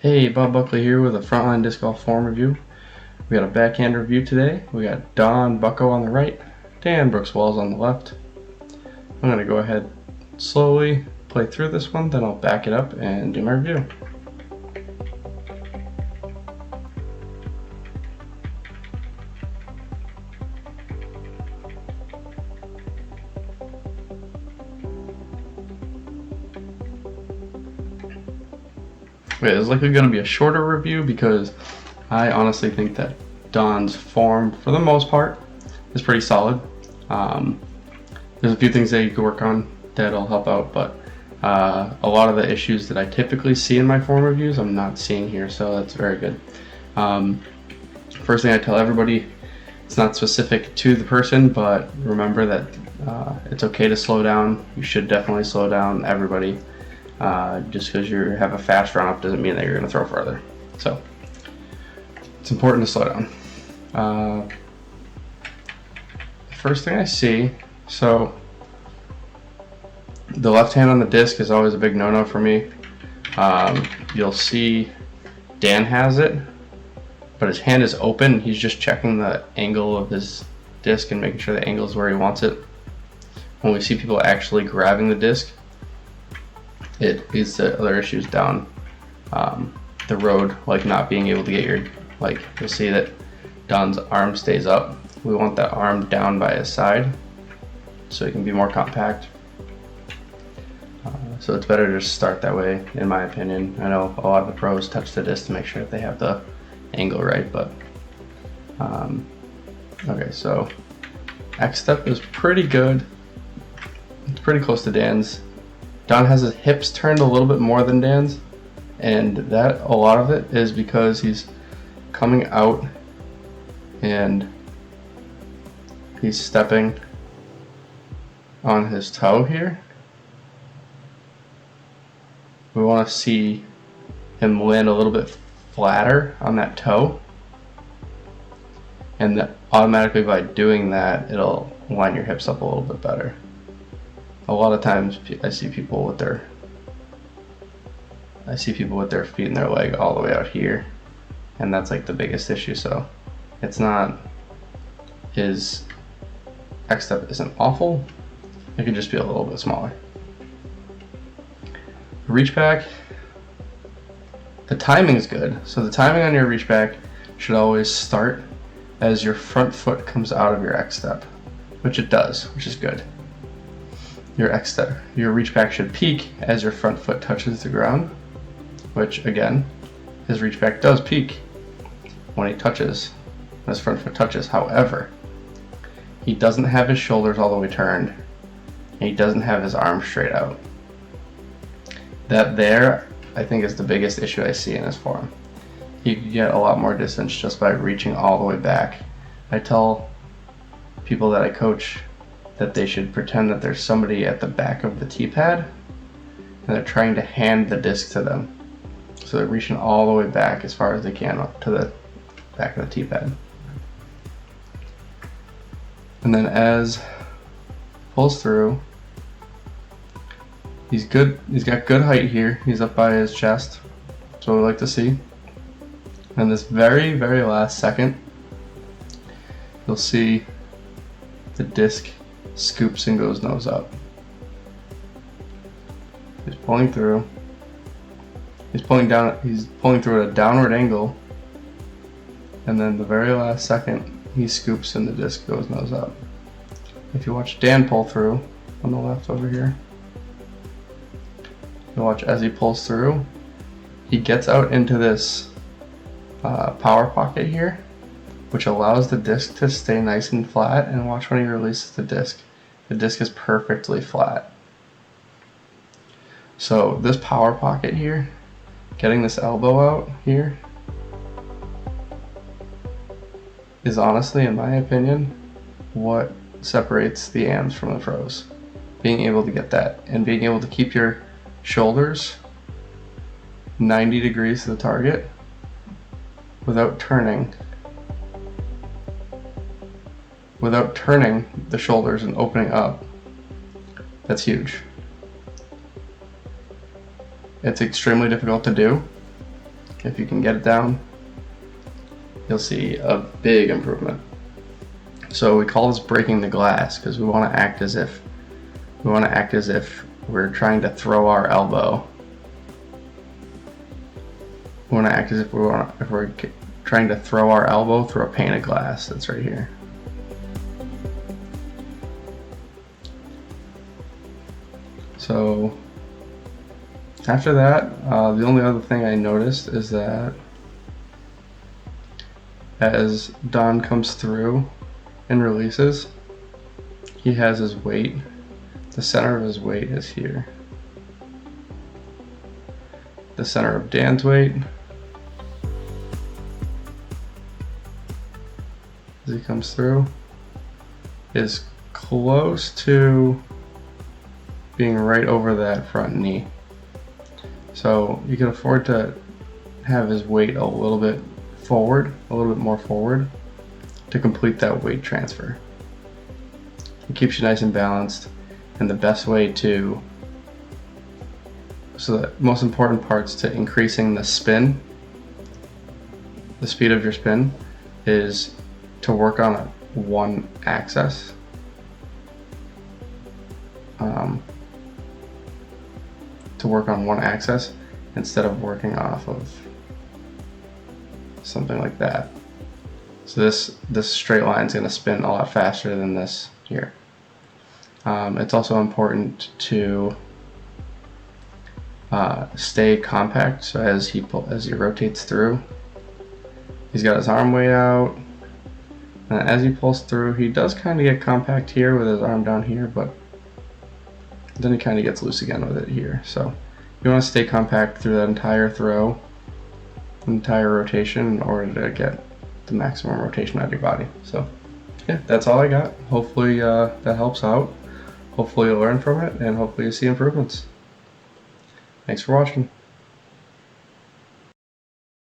Hey, Bob Buckley here with a Frontline Disc Golf Form review. We got a backhand review today. We got Don Bucko on the right, Dan Brooks Walls on the left. I'm going to go ahead slowly play through this one, then I'll back it up and do my review. It's likely going to be a shorter review because I honestly think that Don's form, for the most part, is pretty solid. There's a few things that you can work on that'll help out, but a lot of the issues that I typically see in my form reviews, I'm not seeing here, so that's very good. First thing I tell everybody, it's not specific to the person, but remember that it's okay to slow down. You should definitely slow down, everybody. Just because you have a fast run up doesn't mean that you're going to throw further. So it's important to slow down. First thing I see, so the left hand on the disc is always a big no-no for me. You'll see Dan has it, but his hand is open. He's just checking the angle of his disc and making sure the angle is where he wants it. When we see people actually grabbing the disc, it leads to other issues down the road, like not being able to get your, like you'll see that Don's arm stays up. We want that arm down by his side so he can be more compact. So it's better to just start that way, in my opinion. I know a lot of the pros touch the disc to make sure that they have the angle right, but okay, so X step is pretty good. It's pretty close to Dan's. Don has his hips turned a little bit more than Dan's, and that a lot of it is because he's coming out and he's stepping on his toe here. We want to see him land a little bit flatter on that toe, and that automatically by doing that it'll line your hips up a little bit better. A lot of times I see people with their feet and their leg all the way out here, and that's like the biggest issue. So it's not, his X step isn't awful, it can just be a little bit smaller. Reach back, the timing is good. So the timing on your reach back should always start as your front foot comes out of your X step, which it does, which is good. Your X step, your reach back should peak as your front foot touches the ground, which again, his reach back does peak when his front foot touches. However, he doesn't have his shoulders all the way turned, and he doesn't have his arms straight out. That there, I think, is the biggest issue I see in his form. He could get a lot more distance just by reaching all the way back. I tell people that I coach that they should pretend that there's somebody at the back of the tee pad and they're trying to hand the disc to them. So they're reaching all the way back as far as they can up to the back of the tee pad. And then as pulls through, he's good. He's got good height here. He's up by his chest. That's what we like to see. And this very, very last second, you'll see the disc scoops and goes nose up. He's pulling through. He's pulling down. He's pulling through at a downward angle, and then the very last second, he scoops and the disc goes nose up. If you watch Dan pull through on the left over here, you watch as he pulls through, he gets out into this power pocket here, which allows the disc to stay nice and flat, and watch when he releases the disc is perfectly flat. So this power pocket here, getting this elbow out here, is honestly, in my opinion, what separates the AMs from the pros. Being able to get that, and being able to keep your shoulders 90 degrees to the target without turning the shoulders and opening up. That's huge. It's extremely difficult to do. if you can get it down, you'll see a big improvement. So we call this breaking the glass because we want to act as if we're trying to throw our elbow. We want to act as if we're trying to throw our elbow through a pane of glass that's right here. So after that, the only other thing I noticed is that as Don comes through and releases, he has his weight. The center of his weight is here. The center of Dan's weight, as he comes through, is close to being right over that front knee. So you can afford to have his weight a little bit forward, a little bit more forward, to complete that weight transfer. It keeps you nice and balanced, and the best way to, so the most important parts to increasing the spin, the speed of your spin, is to work on one axis. To work on one axis instead of working off of something like that. So this straight line is going to spin a lot faster than this here. It's also important to stay compact. So as he rotates through, he's got his arm way out, and as he pulls through, he does kind of get compact here with his arm down here, but then he kind of gets loose again with it here. So you want to stay compact through that entire throw, entire rotation, in order to get the maximum rotation out of your body. So yeah, that's all I got. Hopefully that helps out. Hopefully you'll learn from it, and hopefully you see improvements. Thanks for watching.